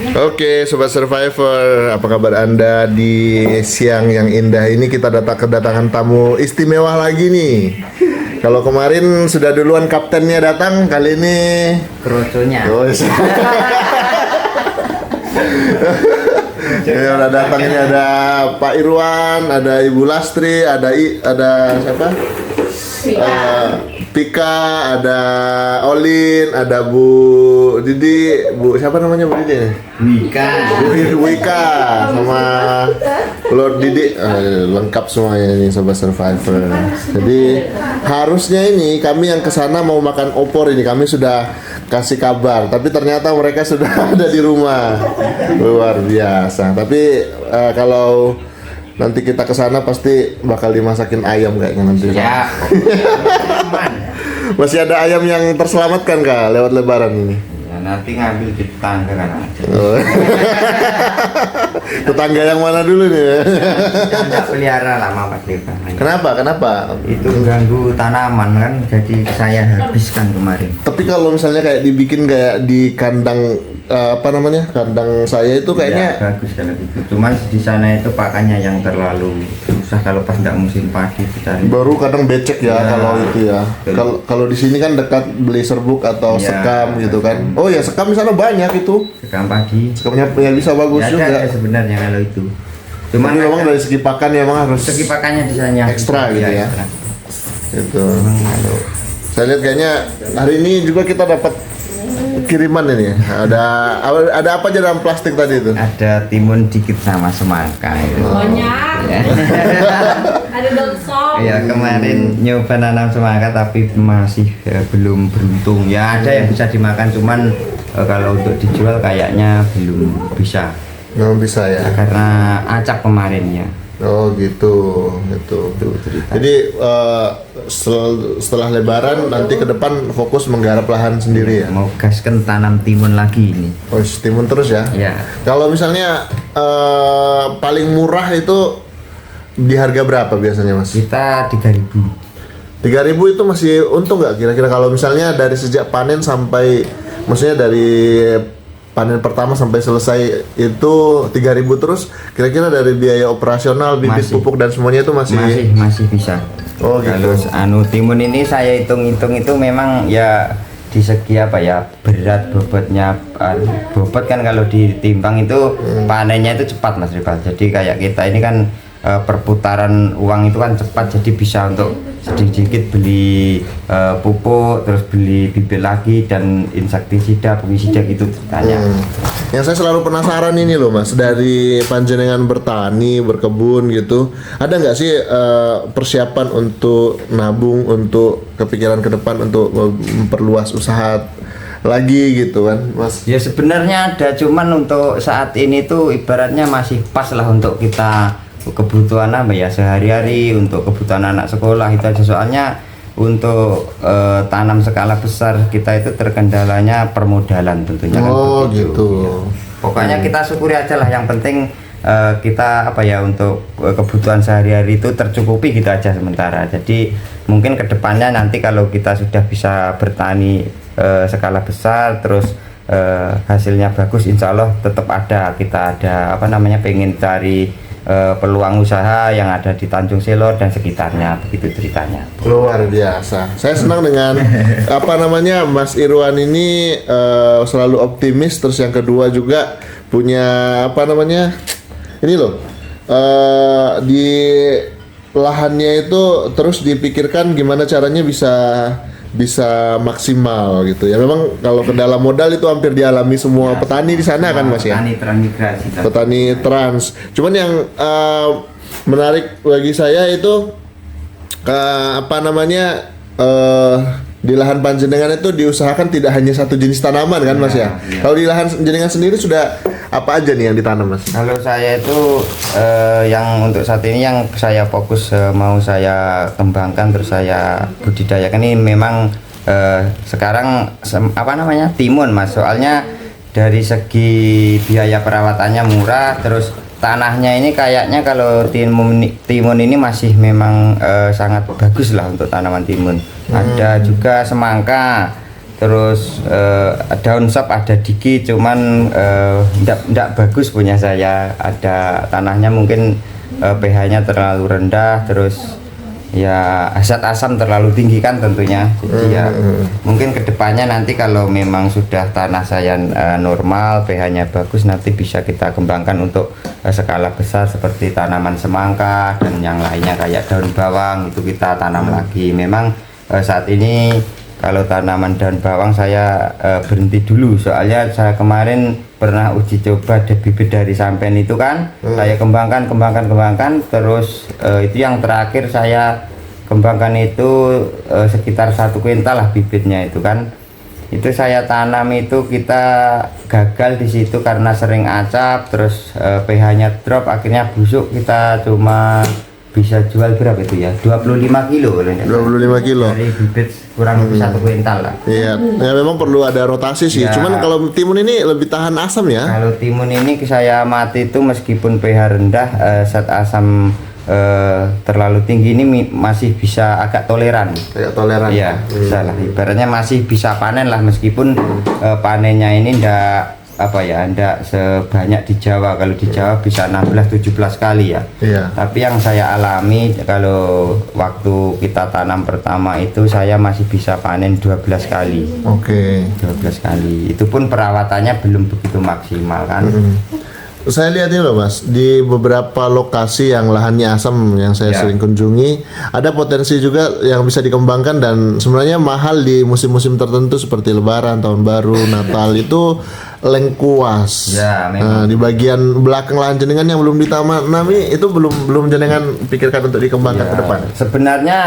Oke, Sobat Survivor, apa kabar Anda di siang yang indah ini? Kita kedatangan tamu istimewa lagi nih. Kalau kemarin sudah duluan kaptennya datang, kali ini Kroconya. oh, ya udah datang ini ada Pak Irwan, ada Ibu Lastri, ada siapa? Pika, ada Olin, ada Bu Didi, Bu siapa namanya Bu Didi? Bu Wika, sama Lord Didi, lengkap semuanya ini Sobat Survivor. Jadi harusnya ini kami yang kesana mau makan opor ini, kami sudah kasih kabar, tapi ternyata mereka sudah ada di rumah. Luar biasa. Tapi kalau nanti kita kesana pasti bakal dimasakin ayam kayaknya nanti. Ya. Masih ada ayam yang terselamatkan kah lewat Lebaran ini? Ya, nanti ngambil di tetangga kan aja. Oh. Tetangga yang mana dulu nih? Tidak pelihara lama Pak Devan. Kenapa? Itu ganggu tanaman kan, jadi saya habiskan kemarin. Tapi kalau misalnya kayak dibikin kayak di kandang kandang saya itu kayaknya Ya, bagus kalau gitu. Cuman di sana itu pakannya yang terlalu susah kalau pas nggak musim padi cari. baru kadang becek ya, kalau itu ya. Kalau di sini kan dekat beli serbuk atau Ya, sekam gitu kan. Oh ya, sekam di sana banyak itu. Sekam padi. Sekamnya ya bisa bagus Ya, juga. ada sebenarnya kalau itu. Cuman Cuman memang dari segi pakan ya memang harus segi pakannya di sana ekstra gitu ya. ekstra. Itu. Saya lihat kayaknya hari ini juga kita dapat kiriman ini. Ada apa aja dalam plastik tadi itu? Ada timun dikit sama semangka itu. Banyak. Ya. Ada daun sop. Ya kemarin nyoba nanam semangka tapi masih belum beruntung. Ya ada yang bisa dimakan, cuman kalau untuk dijual kayaknya belum bisa. Nggak bisa ya. Karena acak kemarinnya. Oh gitu. Cerita. Jadi setelah Lebaran nanti ke depan fokus menggarap lahan sendiri ya. Mau gaskan tanam timun lagi ini. Oh, timun terus ya. Ya. Kalau misalnya paling murah itu di harga berapa biasanya Mas? Kita 3.000. 3.000 itu masih untung nggak kira-kira kalau misalnya dari sejak panen sampai, maksudnya dari panen pertama sampai selesai itu 3.000 terus, kira-kira dari biaya operasional, bibit, Masih. pupuk dan semuanya itu Masih bisa. Oh gitu. Kalau timun ini saya hitung-hitung itu memang ya di segi apa ya, berat bobotnya, bobot kan kalau ditimbang itu panennya itu cepat Mas Rifal. Jadi kayak kita ini kan perputaran uang itu kan cepat, jadi bisa untuk sedikit beli pupuk, terus beli bibit lagi dan insektisida, fungisida gitu ceritanya. Yang saya selalu penasaran ini loh Mas, dari panjenengan bertani, berkebun gitu, ada nggak sih persiapan untuk nabung, untuk kepikiran ke depan untuk memperluas usaha lagi gitu kan Mas? Ya sebenarnya ada, cuman untuk saat ini tuh ibaratnya masih pas lah untuk kita kebutuhan apa ya sehari-hari, untuk kebutuhan anak sekolah itu aja. Soalnya untuk tanam skala besar kita itu terkendalanya permodalan tentunya. Oh kan gitu. Ya. Pokoknya kita syukuri aja lah, yang penting kita apa ya, untuk kebutuhan sehari-hari itu tercukupi gitu aja sementara. Jadi mungkin kedepannya nanti kalau kita sudah bisa bertani skala besar, terus hasilnya bagus, insya Allah tetap kita ada pengen cari peluang usaha yang ada di Tanjung Selor dan sekitarnya, begitu ceritanya. Luar biasa. Saya senang dengan Mas Irwan ini selalu optimis. Terus yang kedua juga punya ini loh, di lahannya itu terus dipikirkan gimana caranya bisa maksimal gitu ya. Memang kalau kendala modal itu hampir dialami semua petani di sana kan Mas ya. Petani transmigrasi. Petani trans. Cuman yang menarik bagi saya itu di lahan panjenengan itu diusahakan tidak hanya satu jenis tanaman kan Mas ya. Kalau di lahan jenengan sendiri sudah apa aja nih yang ditanam Mas? Kalau saya itu yang untuk saat ini yang saya fokus mau saya kembangkan terus saya budidayakan ini memang sekarang timun Mas. Soalnya dari segi biaya perawatannya murah, terus tanahnya ini kayaknya kalau timun ini masih memang sangat bagus lah untuk tanaman timun. Ada juga semangka, terus daun sop ada Diki, cuman ndak bagus punya saya. Ada tanahnya mungkin pH-nya terlalu rendah, terus ya zat asam terlalu tinggi kan tentunya. Jadi ya mungkin kedepannya nanti kalau memang sudah tanah saya normal, pH-nya bagus, nanti bisa kita kembangkan untuk skala besar seperti tanaman semangka dan yang lainnya kayak daun bawang itu kita tanam lagi. Memang saat ini kalau tanaman daun bawang saya berhenti dulu, soalnya saya kemarin pernah uji coba bibit dari sampen itu kan, saya kembangkan, terus itu yang terakhir saya kembangkan itu sekitar 1 kuintal lah bibitnya itu kan. Itu saya tanam itu kita gagal di situ karena sering acap, terus pH-nya drop, akhirnya busuk. Kita cuma bisa jual berapa itu ya, 25 kilo 25 kilo dari bibit kurang lebih 1 kuintal lah. Iya, ya memang perlu ada rotasi sih. Ya. Cuman kalau timun ini lebih tahan asam ya. Kalau timun ini saya mati itu meskipun pH rendah, zat asam terlalu tinggi ini masih bisa agak toleran. Kayak toleran. Iya, bisa lah. Ibaratnya masih bisa panen lah, meskipun panennya ini ndak sebanyak di Jawa. Kalau di Jawa bisa 16-17 kali ya. Iya. Tapi yang saya alami kalau waktu kita tanam pertama itu saya masih bisa panen 12 kali. Oke. 12 kali. Itu pun perawatannya belum begitu maksimal kan. Saya lihat ini loh Mas, di beberapa lokasi yang lahannya asam yang saya Ya. sering kunjungi, ada potensi juga yang bisa dikembangkan dan sebenarnya mahal di musim-musim tertentu seperti Lebaran, Tahun Baru, Natal itu lengkuas. Ya, Nah, di bagian belakang lahan jenengan yang belum ditanami itu belum jenengan pikirkan untuk dikembangkan ke depan. Sebenarnya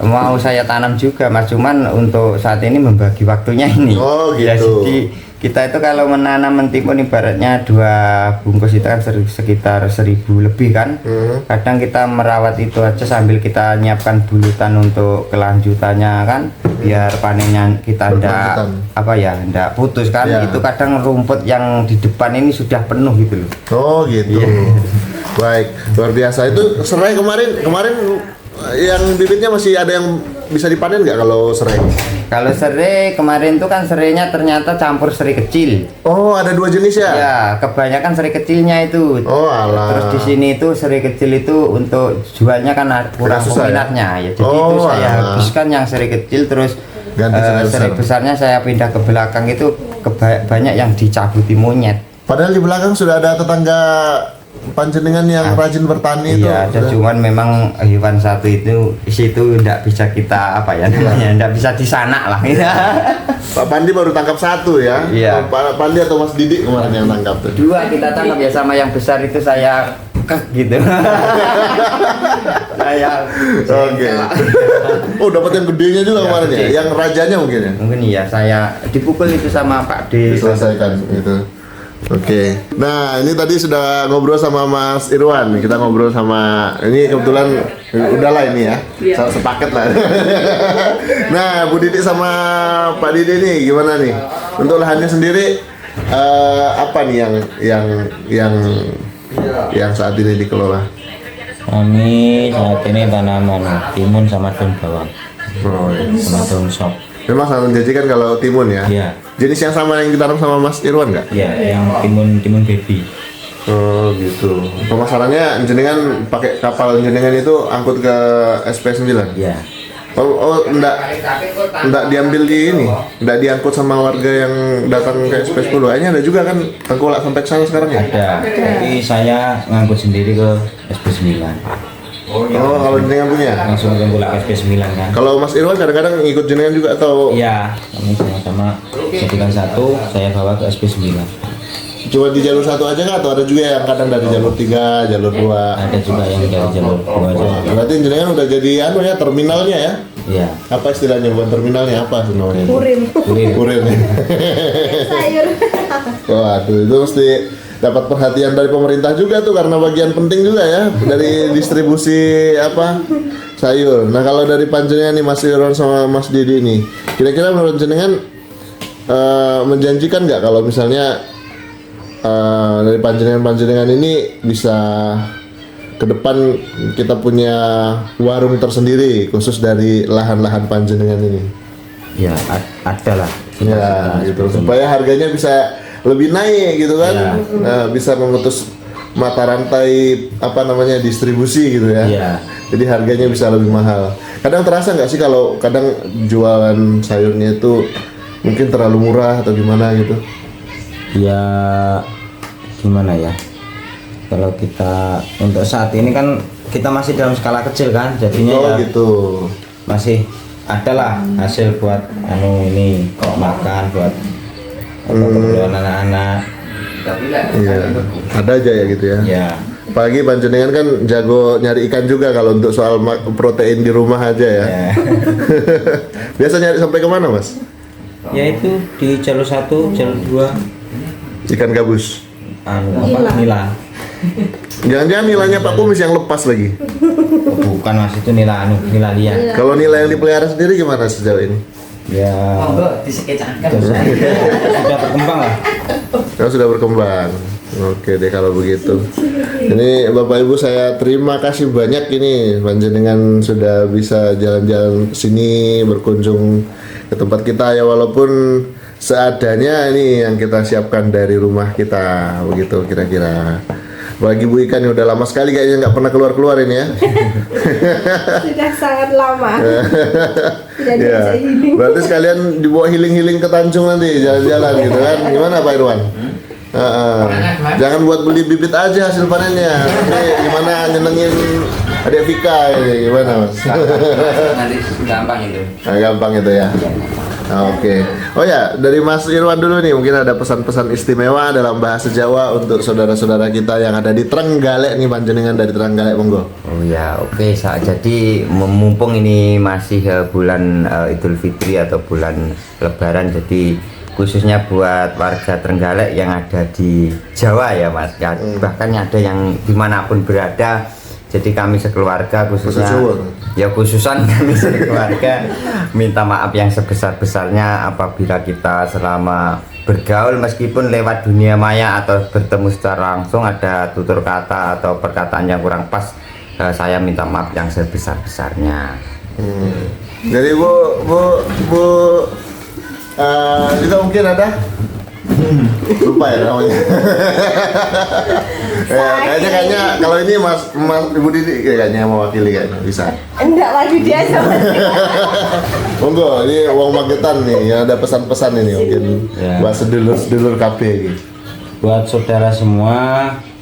mau saya tanam juga Mas, cuman untuk saat ini membagi waktunya ini. Oh, Ya, gitu. jadi kita itu kalau menanam mentimun ibaratnya 2 bungkus itu kan sekitar 1000 lebih kan. Kadang kita merawat itu aja sambil kita nyiapkan bulutan untuk kelanjutannya kan, biar panennya kita ndak putus kan. Ya. Itu kadang rumput yang di depan ini sudah penuh gitu loh. Oh gitu. Baik, luar biasa. Itu serai kemarin yang bibitnya masih ada yang bisa dipanen nggak kalau serai? Kalau serai kemarin tuh kan serainya ternyata campur serai kecil. Oh, ada 2 jenis ya? Ya, kebanyakan serai kecilnya itu. Oh, alah. Terus di sini itu serai kecil itu untuk jualnya kan kurang susah, peminatnya ya. Jadi Oh, itu saya alah. habiskan yang serai kecil, terus Ganti serai serai besar. besarnya saya pindah ke belakang itu banyak yang dicabuti monyet. Padahal di belakang sudah ada tetangga panjenengan yang rajin bertani itu. Iya, ada, cuman memang hewan satu itu situ tidak bisa kita namanya, tidak bisa disanak lah. Pak Pandi baru tangkap 1 ya? Iya. Pak Pandi atau Mas Didik kemarin yang tangkap tuh? 2 kita tangkap ya, sama yang besar itu saya gitu. Saya Oke. Oh, dapat yang gedenya juga Ya, kemarin ya? gede. Yang rajanya mungkin ya? mungkin iya, saya dipukul itu sama Pak D. Diselesaikan gitu. Oke. Nah, ini tadi sudah ngobrol sama Mas Irwan. Kita ngobrol sama ini kebetulan udahlah ini ya. Sepaket lah. Nah, Bu Didi sama Pak Didi nih gimana nih? Untuk lahannya sendiri apa nih yang saat ini dikelola? Kami saat ini tanaman timun sama daun bawang, Oh, sama daun sop. memang sangat menjanjikan kalau timun ya. Iya. Jenis yang sama yang ditanam sama Mas Irwan nggak? Ya, yang timun baby. Oh gitu. Pemasarannya jenengan pakai kapal jenengan itu angkut ke SP9? Ya, Oh, enggak diambil di ini, enggak diangkut sama warga yang datang ke SP10. Kayaknya ada juga kan tengkolak sampai ke sana sekarang ya? ada. Tapi saya ngangkut sendiri ke SP9. Oh, kalau jenengan punya. Langsung tengkulak ke SP9 kan. Kalau Mas Irwan kadang-kadang ikut jenengan juga atau Iya, kami sama-sama jadikan satu, saya bawa ke SP9. cuma di jalur 1 aja nggak? Atau ada juga yang kadang dari jalur 3, jalur 2? Ada juga yang dari jalur 2 aja. Berarti jenengan udah jadi terminalnya ya? Iya, Apa istilahnya, bukan terminalnya, apa namanya? Kurim. Kurir. Sayur. Waduh, itu mesti dapat perhatian dari pemerintah juga tuh, karena bagian penting juga ya dari distribusi sayur. Nah, kalau dari panjenengan nih Mas Irwan sama Mas Didi nih, kira-kira menurut jenengan menjanjikan nggak kalau misalnya dari panjenengan ini bisa ke depan kita punya warung tersendiri khusus dari lahan-lahan panjenengan ini? ya ada lah. Ya, gitu. Supaya harganya bisa lebih naik gitu kan. Ya. Nah, bisa memutus mata rantai apa namanya distribusi gitu ya. Iya. Jadi harganya bisa lebih mahal. Kadang terasa nggak sih kalau kadang jualan sayurnya itu mungkin terlalu murah atau gimana gitu? Ya gimana ya? Kalau kita untuk saat ini kan kita masih dalam skala kecil kan, jadinya Oh ya gitu. masih adalah hasil buat ini kok makan buat keperluan anak-anak. Iya. Ada aja ya gitu ya. Ya. Pagi panjenengan kan jago nyari ikan juga kalau untuk soal protein di rumah aja ya. Ya. Biasa nyari sampai kemana mas? Yaitu di jalur 1, jalur 2 Ikan gabus. nila. Jangan-jangan nilainya Pak Kumis yang lepas lagi. Oh, bukan mas, itu nila nila liar. Kalau nilai yang dipelihara sendiri gimana sejauh ini? Ya sudah berkembang lah. Kalau sudah berkembang. Oke deh kalau begitu. Ini Bapak Ibu saya terima kasih banyak ini panjenengan sudah bisa jalan-jalan ke sini berkunjung ke tempat kita ya walaupun seadanya ini yang kita siapkan dari rumah kita begitu kira-kira. Bagi Bu Ikan yang udah lama sekali kayaknya nggak pernah keluar-keluar ini ya. Sudah sangat lama. Tidak Ya. bisa healing. Berarti sekalian dibawa healing-healing ke Tanjung nanti jalan-jalan gitu kan. Gimana Pak Irwan? Jangan buat beli bibit aja hasil panennya. Nanti gimana nyenengin adik Vika ini gimana Mas? Nanti gampang itu. Nah, gampang itu ya. Oke. Oh ya, dari Mas Irwan dulu nih mungkin ada pesan-pesan istimewa dalam bahasa Jawa untuk saudara-saudara kita yang ada di Trenggalek nih panjenengan dari Trenggalek monggo. Oh ya, oke. Jadi mumpung ini masih bulan Idul Fitri atau bulan Lebaran, jadi khususnya buat warga Trenggalek yang ada di Jawa ya Mas. Ya, bahkan ada yang dimanapun berada. Jadi kami sekeluarga khususnya ya khususan kami sekeluarga minta maaf yang sebesar-besarnya apabila kita selama bergaul meskipun lewat dunia maya atau bertemu secara langsung ada tutur kata atau perkataan yang kurang pas, saya minta maaf yang sebesar-besarnya. Jadi Bu juga mungkin ada lupa ya namanya. Kayaknya kalau ini Mas Ibu Didi kayaknya mewakili kayaknya bisa. Enggak lagi dia sama. Monggo, ini uang Magetan nih, yang ada pesan-pesan ini mungkin Ya. buat sedulur-sedulur KB gitu. Buat saudara semua,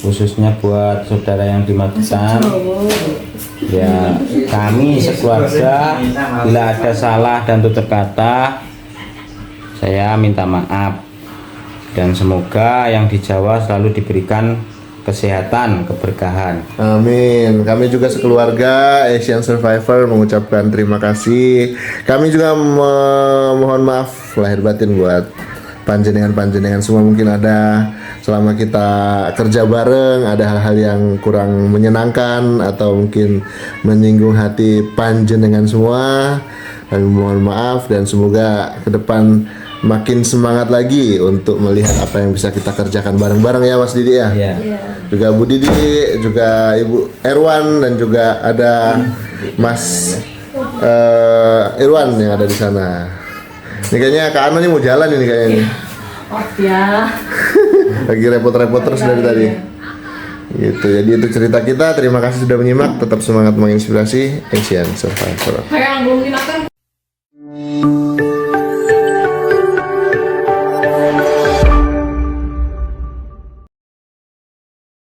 khususnya buat saudara yang di Magetan, ya kami sekeluarga bila ada salah dan tutur kata saya minta maaf dan semoga yang di Jawa selalu diberikan kesehatan, keberkahan. Amin. Kami juga sekeluarga Asian Survivor mengucapkan terima kasih. Kami juga mohon maaf lahir batin buat panjenengan semua mungkin ada selama kita kerja bareng ada hal-hal yang kurang menyenangkan atau mungkin menyinggung hati panjenengan semua. Dan mohon maaf dan semoga ke depan makin semangat lagi untuk melihat apa yang bisa kita kerjakan bareng-bareng ya Mas Didi ya. Ya. Juga Bu Didi, juga Ibu Erwan dan juga ada Mas Irwan yang ada di sana. Ini kayaknya Kak Ana nih mau jalan ini kayaknya nih. Oh ya. Lagi repot-repot terus dari tadi. Gitu. Jadi itu cerita kita. Terima kasih sudah menyimak. Tetap semangat menginspirasi Asian Survivor. Kayak belum dimakan.